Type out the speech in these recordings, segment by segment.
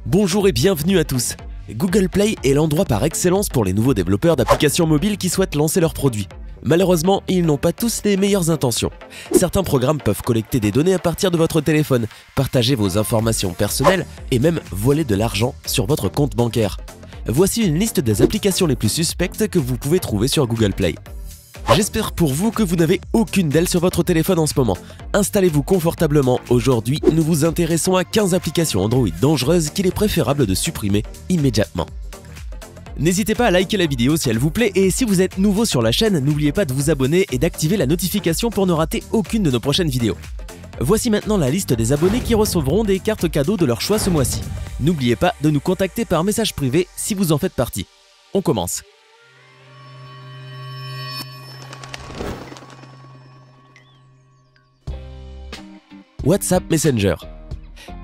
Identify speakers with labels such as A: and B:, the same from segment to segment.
A: Bonjour et bienvenue à tous. Google Play est l'endroit par excellence pour les nouveaux développeurs d'applications mobiles qui souhaitent lancer leurs produits. Malheureusement, ils n'ont pas tous les meilleures intentions. Certains programmes peuvent collecter des données à partir de votre téléphone, partager vos informations personnelles et même voler de l'argent sur votre compte bancaire. Voici une liste des applications les plus suspectes que vous pouvez trouver sur Google Play. J'espère pour vous que vous n'avez aucune d'elles sur votre téléphone en ce moment. Installez-vous confortablement. Aujourd'hui, nous vous intéressons à 15 applications Android dangereuses qu'il est préférable de supprimer immédiatement. N'hésitez pas à liker la vidéo si elle vous plaît et si vous êtes nouveau sur la chaîne, n'oubliez pas de vous abonner et d'activer la notification pour ne rater aucune de nos prochaines vidéos. Voici maintenant la liste des abonnés qui recevront des cartes cadeaux de leur choix ce mois-ci. N'oubliez pas de nous contacter par message privé si vous en faites partie. On commence. WhatsApp Messenger.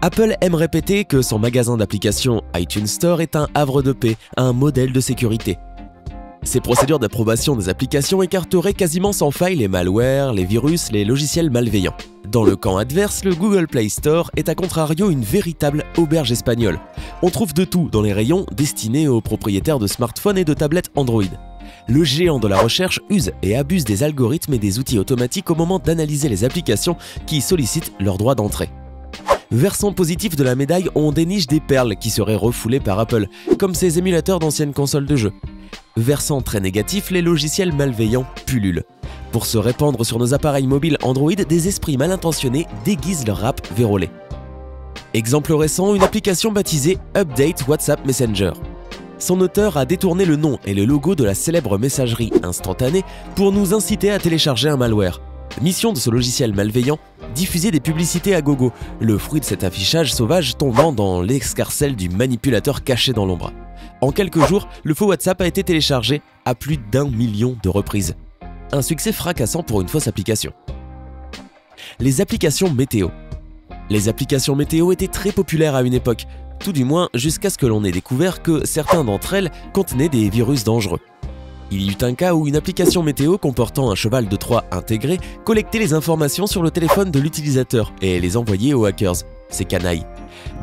A: Apple aime répéter que son magasin d'applications iTunes Store est un havre de paix, un modèle de sécurité. Ces procédures d'approbation des applications écarteraient quasiment sans faille les malwares, les virus, les logiciels malveillants. Dans le camp adverse, le Google Play Store est à contrario une véritable auberge espagnole. On trouve de tout dans les rayons destinés aux propriétaires de smartphones et de tablettes Android. Le géant de la recherche use et abuse des algorithmes et des outils automatiques au moment d'analyser les applications qui sollicitent leurs droits d'entrée. Versant positif de la médaille, on déniche des perles qui seraient refoulées par Apple, comme ces émulateurs d'anciennes consoles de jeux. Versant très négatif, les logiciels malveillants pullulent. Pour se répandre sur nos appareils mobiles Android, des esprits mal intentionnés déguisent leur app vérolée. Exemple récent, une application baptisée Update WhatsApp Messenger. Son auteur a détourné le nom et le logo de la célèbre messagerie instantanée pour nous inciter à télécharger un malware. Mission de ce logiciel malveillant, diffuser des publicités à gogo, le fruit de cet affichage sauvage tombant dans l'escarcelle du manipulateur caché dans l'ombre. En quelques jours, le faux WhatsApp a été téléchargé à plus d'1 million de reprises. Un succès fracassant pour une fausse application. Les applications météo. Les applications météo étaient très populaires à une époque, tout du moins jusqu'à ce que l'on ait découvert que certains d'entre elles contenaient des virus dangereux. Il y eut un cas où une application météo comportant un cheval de Troie intégré collectait les informations sur le téléphone de l'utilisateur et les envoyait aux hackers, ces canailles.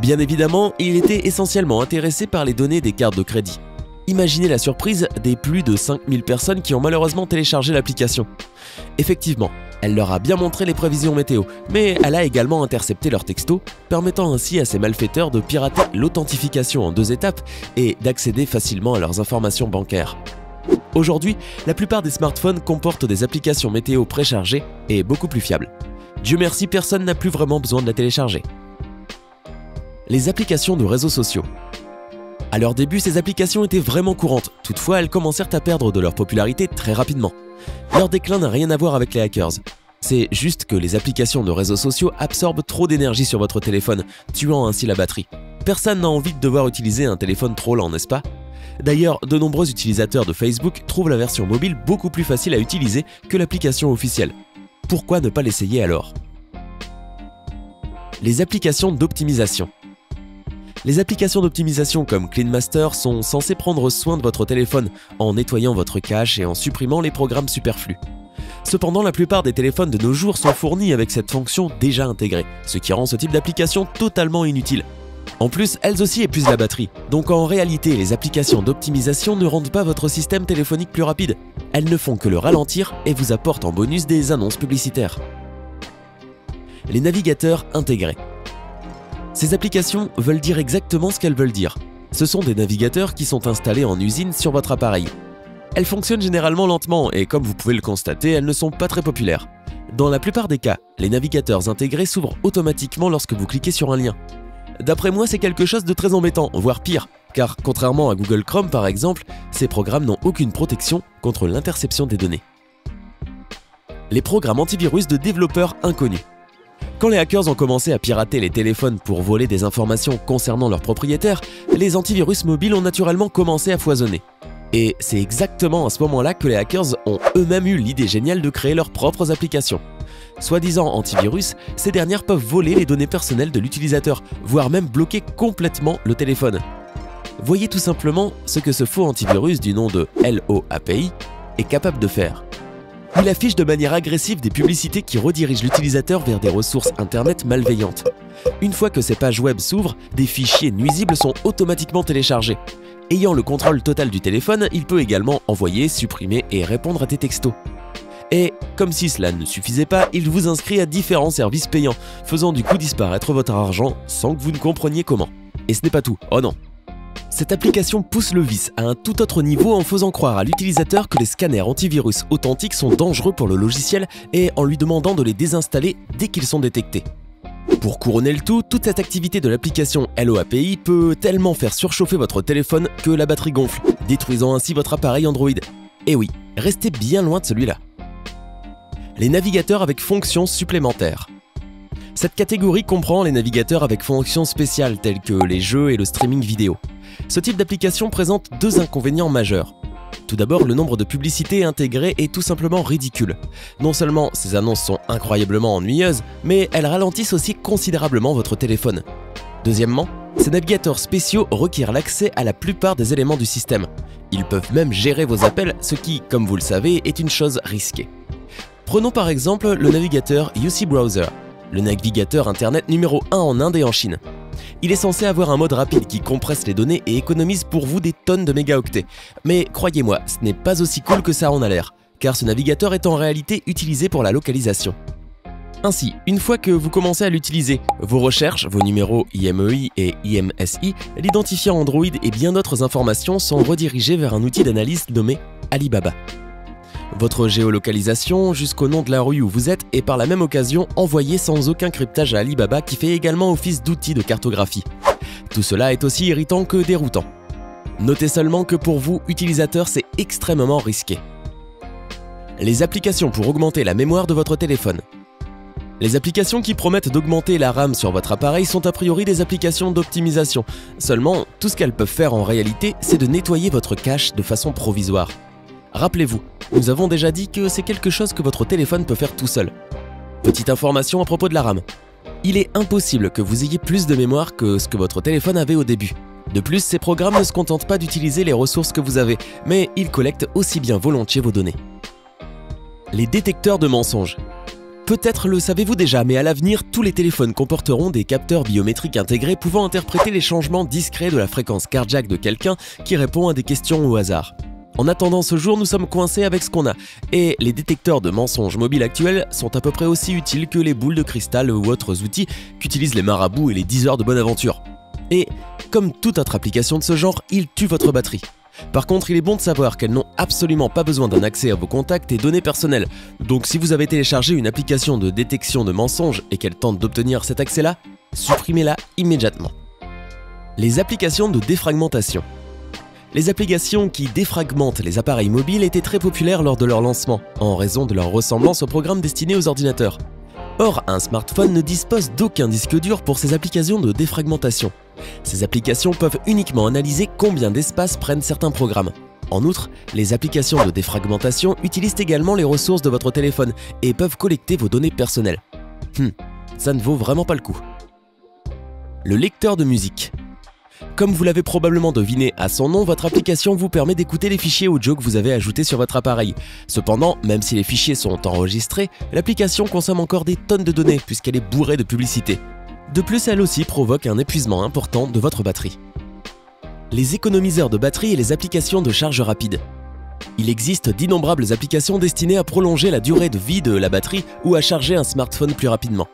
A: Bien évidemment, il était essentiellement intéressé par les données des cartes de crédit. Imaginez la surprise des plus de 5000 personnes qui ont malheureusement téléchargé l'application. Effectivement, elle leur a bien montré les prévisions météo, mais elle a également intercepté leurs textos, permettant ainsi à ces malfaiteurs de pirater l'authentification en 2 étapes et d'accéder facilement à leurs informations bancaires. Aujourd'hui, la plupart des smartphones comportent des applications météo préchargées et beaucoup plus fiables. Dieu merci, personne n'a plus vraiment besoin de la télécharger. Les applications de réseaux sociaux. À leur début, ces applications étaient vraiment courantes, toutefois elles commencèrent à perdre de leur popularité très rapidement. Leur déclin n'a rien à voir avec les hackers. C'est juste que les applications de réseaux sociaux absorbent trop d'énergie sur votre téléphone, tuant ainsi la batterie. Personne n'a envie de devoir utiliser un téléphone trop lent, n'est-ce pas? D'ailleurs, de nombreux utilisateurs de Facebook trouvent la version mobile beaucoup plus facile à utiliser que l'application officielle. Pourquoi ne pas l'essayer alors? Les applications d'optimisation. Les applications d'optimisation comme Clean Master sont censées prendre soin de votre téléphone en nettoyant votre cache et en supprimant les programmes superflus. Cependant, la plupart des téléphones de nos jours sont fournis avec cette fonction déjà intégrée, ce qui rend ce type d'application totalement inutile. En plus, elles aussi épuisent la batterie, donc en réalité, les applications d'optimisation ne rendent pas votre système téléphonique plus rapide. Elles ne font que le ralentir et vous apportent en bonus des annonces publicitaires. Les navigateurs intégrés. Ces applications veulent dire exactement ce qu'elles veulent dire. Ce sont des navigateurs qui sont installés en usine sur votre appareil. Elles fonctionnent généralement lentement et comme vous pouvez le constater, elles ne sont pas très populaires. Dans la plupart des cas, les navigateurs intégrés s'ouvrent automatiquement lorsque vous cliquez sur un lien. D'après moi, c'est quelque chose de très embêtant, voire pire, car contrairement à Google Chrome par exemple, ces programmes n'ont aucune protection contre l'interception des données. Les programmes antivirus de développeurs inconnus. Quand les hackers ont commencé à pirater les téléphones pour voler des informations concernant leurs propriétaires, les antivirus mobiles ont naturellement commencé à foisonner. Et c'est exactement à ce moment-là que les hackers ont eux-mêmes eu l'idée géniale de créer leurs propres applications. Soi-disant antivirus, ces dernières peuvent voler les données personnelles de l'utilisateur, voire même bloquer complètement le téléphone. Voyez tout simplement ce que ce faux antivirus du nom de LOAPI est capable de faire. Il affiche de manière agressive des publicités qui redirigent l'utilisateur vers des ressources internet malveillantes. Une fois que ces pages web s'ouvrent, des fichiers nuisibles sont automatiquement téléchargés. Ayant le contrôle total du téléphone, il peut également envoyer, supprimer et répondre à des textos. Et comme si cela ne suffisait pas, il vous inscrit à différents services payants, faisant du coup disparaître votre argent sans que vous ne compreniez comment. Et ce n'est pas tout, oh non. Cette application pousse le vice à un tout autre niveau en faisant croire à l'utilisateur que les scanners antivirus authentiques sont dangereux pour le logiciel et en lui demandant de les désinstaller dès qu'ils sont détectés. Pour couronner le tout, toute cette activité de l'application Hello API peut tellement faire surchauffer votre téléphone que la batterie gonfle, détruisant ainsi votre appareil Android. Et oui, restez bien loin de celui-là. Les navigateurs avec fonctions supplémentaires. Cette catégorie comprend les navigateurs avec fonctions spéciales telles que les jeux et le streaming vidéo. Ce type d'application présente deux inconvénients majeurs. Tout d'abord, le nombre de publicités intégrées est tout simplement ridicule. Non seulement ces annonces sont incroyablement ennuyeuses, mais elles ralentissent aussi considérablement votre téléphone. Deuxièmement, ces navigateurs spéciaux requièrent l'accès à la plupart des éléments du système. Ils peuvent même gérer vos appels, ce qui, comme vous le savez, est une chose risquée. Prenons par exemple le navigateur UC Browser, le navigateur internet numéro 1 en Inde et en Chine. Il est censé avoir un mode rapide qui compresse les données et économise pour vous des tonnes de mégaoctets. Mais croyez-moi, ce n'est pas aussi cool que ça en a l'air, car ce navigateur est en réalité utilisé pour la localisation. Ainsi, une fois que vous commencez à l'utiliser, vos recherches, vos numéros IMEI et IMSI, l'identifiant Android et bien d'autres informations sont redirigées vers un outil d'analyse nommé Alibaba. Votre géolocalisation jusqu'au nom de la rue où vous êtes est par la même occasion envoyée sans aucun cryptage à Alibaba qui fait également office d'outil de cartographie. Tout cela est aussi irritant que déroutant. Notez seulement que pour vous, utilisateurs, c'est extrêmement risqué. Les applications pour augmenter la mémoire de votre téléphone. Les applications qui promettent d'augmenter la RAM sur votre appareil sont a priori des applications d'optimisation. Seulement, tout ce qu'elles peuvent faire en réalité, c'est de nettoyer votre cache de façon provisoire. Rappelez-vous, nous avons déjà dit que c'est quelque chose que votre téléphone peut faire tout seul. Petite information à propos de la RAM. Il est impossible que vous ayez plus de mémoire que ce que votre téléphone avait au début. De plus, ces programmes ne se contentent pas d'utiliser les ressources que vous avez, mais ils collectent aussi bien volontiers vos données. Les détecteurs de mensonges. Peut-être le savez-vous déjà, mais à l'avenir, tous les téléphones comporteront des capteurs biométriques intégrés pouvant interpréter les changements discrets de la fréquence cardiaque de quelqu'un qui répond à des questions au hasard. En attendant ce jour, nous sommes coincés avec ce qu'on a, et les détecteurs de mensonges mobiles actuels sont à peu près aussi utiles que les boules de cristal ou autres outils qu'utilisent les marabouts et les diseurs de bonne aventure. Et, comme toute autre application de ce genre, ils tuent votre batterie. Par contre, il est bon de savoir qu'elles n'ont absolument pas besoin d'un accès à vos contacts et données personnelles, donc si vous avez téléchargé une application de détection de mensonges et qu'elle tente d'obtenir cet accès-là, supprimez-la immédiatement. Les applications de défragmentation. Les applications qui défragmentent les appareils mobiles étaient très populaires lors de leur lancement, en raison de leur ressemblance aux programmes destinés aux ordinateurs. Or, un smartphone ne dispose d'aucun disque dur pour ces applications de défragmentation. Ces applications peuvent uniquement analyser combien d'espace prennent certains programmes. En outre, les applications de défragmentation utilisent également les ressources de votre téléphone et peuvent collecter vos données personnelles. Ça ne vaut vraiment pas le coup. Le lecteur de musique. Comme vous l'avez probablement deviné à son nom, votre application vous permet d'écouter les fichiers audio que vous avez ajoutés sur votre appareil. Cependant, même si les fichiers sont enregistrés, l'application consomme encore des tonnes de données puisqu'elle est bourrée de publicité. De plus, elle aussi provoque un épuisement important de votre batterie. Les économiseurs de batterie et les applications de charge rapide. Il existe d'innombrables applications destinées à prolonger la durée de vie de la batterie ou à charger un smartphone plus rapidement.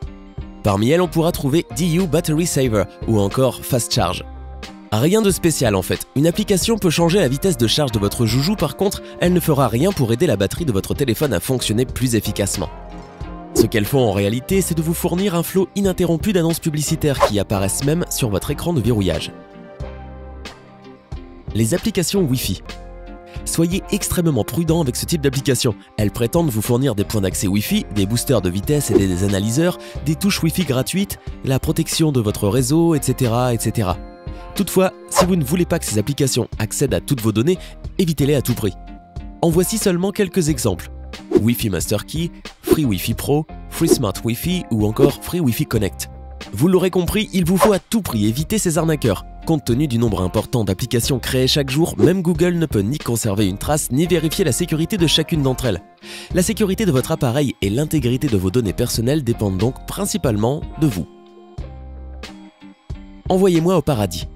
A: Parmi elles, on pourra trouver DU Battery Saver ou encore Fast Charge. Rien de spécial en fait, une application peut changer la vitesse de charge de votre joujou, par contre, elle ne fera rien pour aider la batterie de votre téléphone à fonctionner plus efficacement. Ce qu'elles font en réalité, c'est de vous fournir un flot ininterrompu d'annonces publicitaires qui apparaissent même sur votre écran de verrouillage. Les applications Wi-Fi. Soyez extrêmement prudent avec ce type d'application. Elles prétendent vous fournir des points d'accès Wi-Fi, des boosters de vitesse et des analyseurs, des touches Wi-Fi gratuites, la protection de votre réseau, etc., etc. Toutefois, si vous ne voulez pas que ces applications accèdent à toutes vos données, évitez-les à tout prix. En voici seulement quelques exemples. Wi-Fi Master Key, Free Wi-Fi Pro, Free Smart Wi-Fi ou encore Free Wi-Fi Connect. Vous l'aurez compris, il vous faut à tout prix éviter ces arnaqueurs. Compte tenu du nombre important d'applications créées chaque jour, même Google ne peut ni conserver une trace ni vérifier la sécurité de chacune d'entre elles. La sécurité de votre appareil et l'intégrité de vos données personnelles dépendent donc principalement de vous. Envoyez-moi au paradis.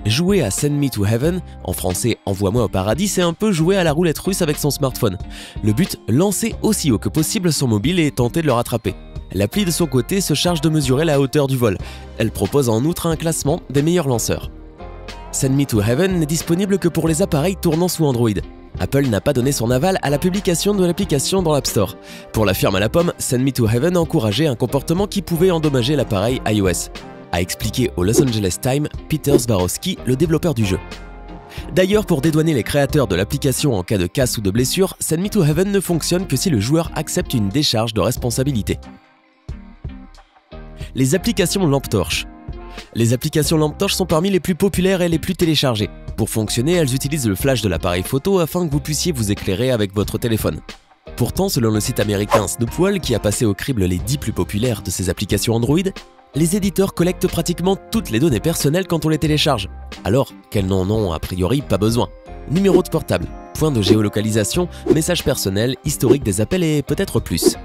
A: Jouer à Send Me to Heaven, en français Envoie-moi au paradis, c'est un peu jouer à la roulette russe avec son smartphone. Le but, lancer aussi haut que possible son mobile et tenter de le rattraper. L'appli de son côté se charge de mesurer la hauteur du vol. Elle propose en outre un classement des meilleurs lanceurs. Send Me to Heaven n'est disponible que pour les appareils tournant sous Android. Apple n'a pas donné son aval à la publication de l'application dans l'App Store. Pour la firme à la pomme, Send Me to Heaven encourageait un comportement qui pouvait endommager l'appareil iOS, a expliqué au Los Angeles Times Peter Swarovski, le développeur du jeu. D'ailleurs, pour dédouaner les créateurs de l'application en cas de casse ou de blessure, Send Me to Heaven ne fonctionne que si le joueur accepte une décharge de responsabilité. Les applications lampe torche. Les applications lampe torche sont parmi les plus populaires et les plus téléchargées. Pour fonctionner, elles utilisent le flash de l'appareil photo afin que vous puissiez vous éclairer avec votre téléphone. Pourtant, selon le site américain Snoopwall, qui a passé au crible les 10 plus populaires de ces applications Android, les éditeurs collectent pratiquement toutes les données personnelles quand on les télécharge, alors qu'elles n'en ont a priori pas besoin. Numéro de portable, point de géolocalisation, messages personnels, historique des appels et peut-être plus.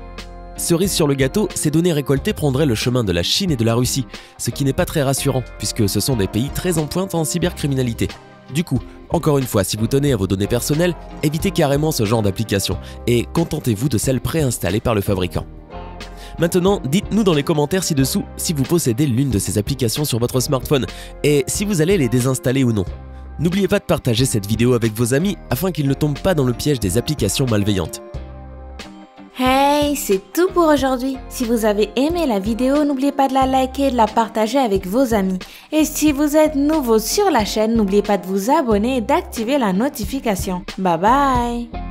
A: Cerise sur le gâteau, ces données récoltées prendraient le chemin de la Chine et de la Russie, ce qui n'est pas très rassurant puisque ce sont des pays très en pointe en cybercriminalité. Du coup, encore une fois, si vous tenez à vos données personnelles, évitez carrément ce genre d'application et contentez-vous de celles préinstallées par le fabricant. Maintenant, dites-nous dans les commentaires ci-dessous si vous possédez l'une de ces applications sur votre smartphone et si vous allez les désinstaller ou non. N'oubliez pas de partager cette vidéo avec vos amis afin qu'ils ne tombent pas dans le piège des applications malveillantes.
B: Hey, c'est tout pour aujourd'hui. Si vous avez aimé la vidéo, n'oubliez pas de la liker et de la partager avec vos amis. Et si vous êtes nouveau sur la chaîne, n'oubliez pas de vous abonner et d'activer la notification. Bye bye!